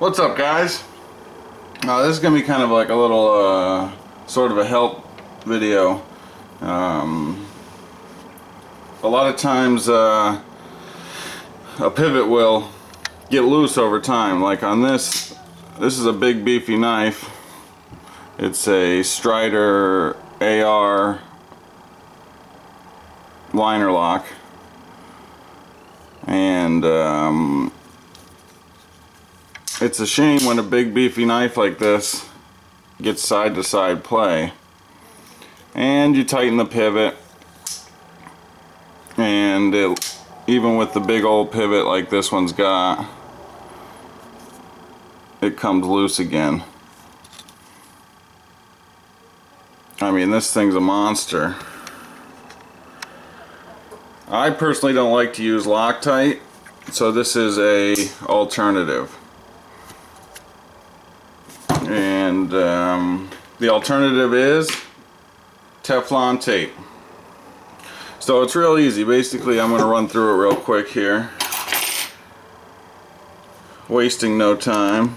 What's up, guys? This is gonna be kind of like a little sort of a help video. A lot of times a pivot will get loose over time. Like on this is a big beefy knife. It's a Strider AR liner lock, and it's a shame when a big beefy knife like this gets side to side play, and you tighten the pivot, and even with the big old pivot like this one's got, it comes loose again. I mean, this thing's a monster. I personally don't like to use LocTite, so this is a alternative. And the alternative is Teflon tape. So it's real easy. Basically, I'm going to run through it real quick here, wasting no time.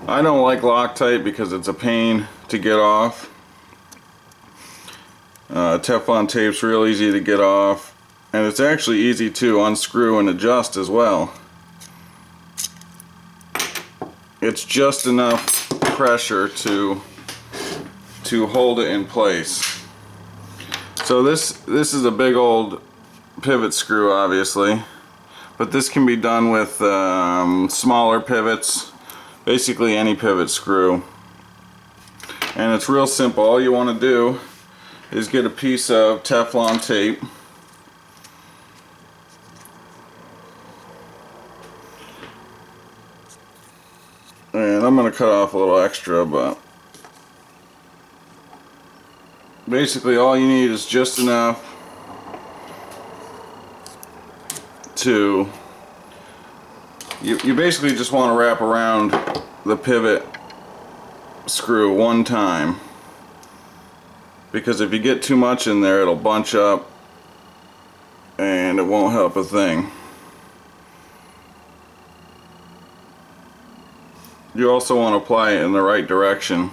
I don't like LocTite because it's a pain to get off. Teflon tape's real easy to get off, and it's actually easy to unscrew and adjust as well. It's just enough pressure to hold it in place. So this is a big old pivot screw, obviously, but this can be done with smaller pivots, basically any pivot screw. And it's real simple. All you want to do is get a piece of Teflon tape, and I'm going to cut off a little extra, but basically all you need is just enough to, you basically just want to wrap around the pivot screw one time, because if you get too much in there, it'll bunch up and it won't help a thing. You also want to apply it in the right direction.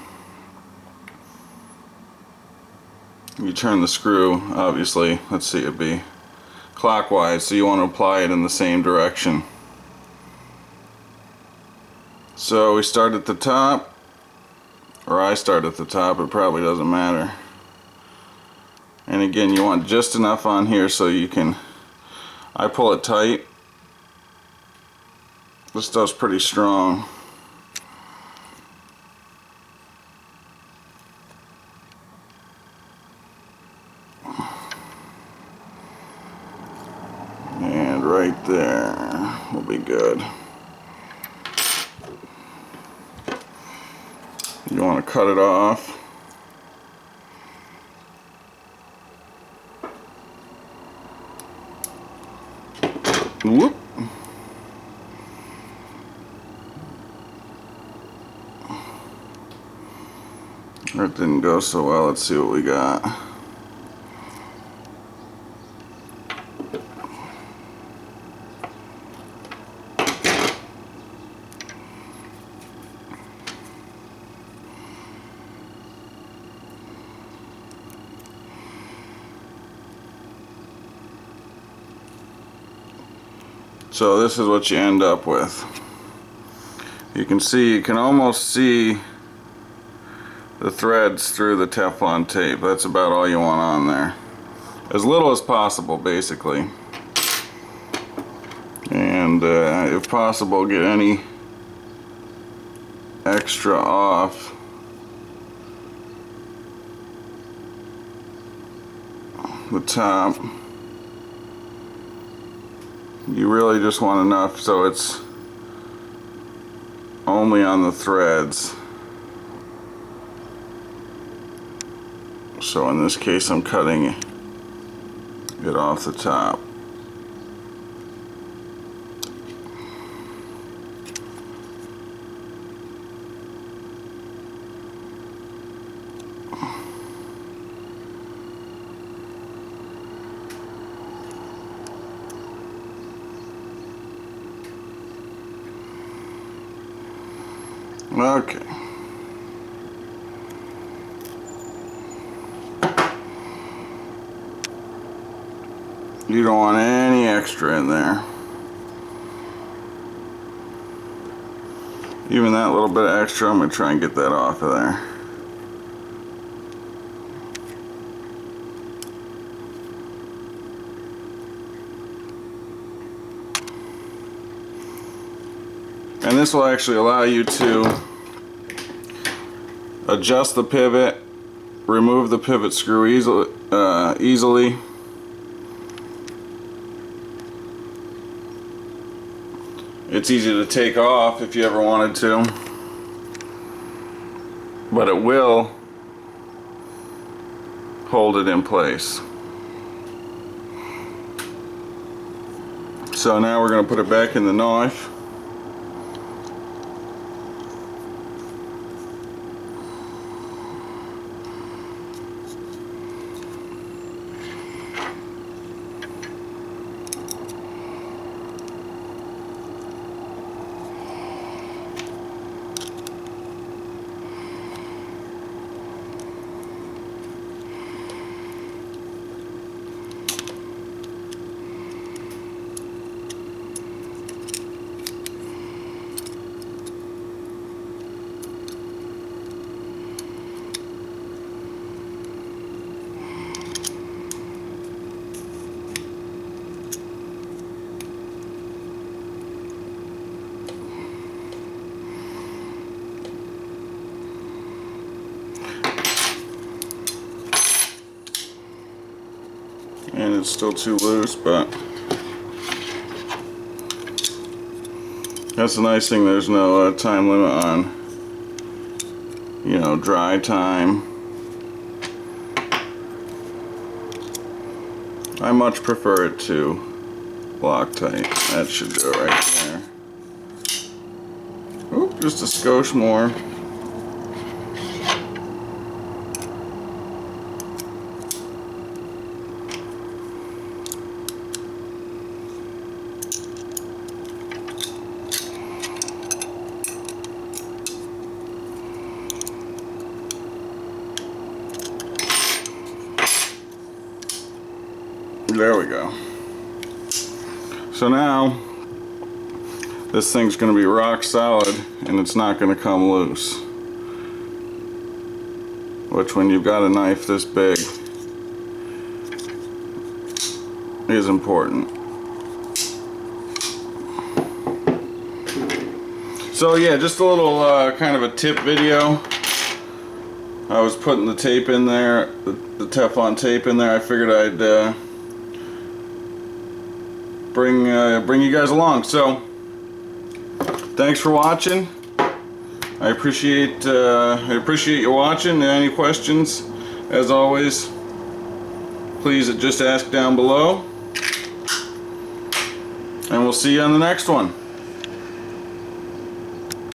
You turn the screw, obviously, let's see, it'd be clockwise, so you want to apply it in the same direction. So we start at the top, or I start at the top, it probably doesn't matter. And again, you want just enough on here so you can, I pull it tight. This stuff's pretty strong. And right there will be good. You want to cut it off. Whoop. That didn't go so well. Let's see what we got. So this is what you end up with. You can almost see the threads through the Teflon tape. That's about all you want on there. As little as possible, basically. And if possible, get any extra off the top. You really just want enough so it's only on the threads. So in this case, I'm cutting it off the top. Okay. You don't want any extra in there. Even that little bit of extra, I'm going to try and get that off of there. And this will actually allow you to adjust the pivot, remove the pivot screw easily. It's easy to take off if you ever wanted to, but it will hold it in place. So now we're going to put it back in the knife. And it's still too loose, but that's the nice thing, there's no time limit on, you know, dry time. I much prefer it to LocTite. That should do it right there. Oop, just a skosh more. There we go. So now this thing's going to be rock solid and it's not going to come loose, which when you've got a knife this big is important. So yeah, just a little kind of a tip video. I was putting the tape in there, the Teflon tape in there. I figured I'd bring you guys along. So thanks for watching. I appreciate you watching. Any questions, as always, please just ask down below, and we'll see you on the next one.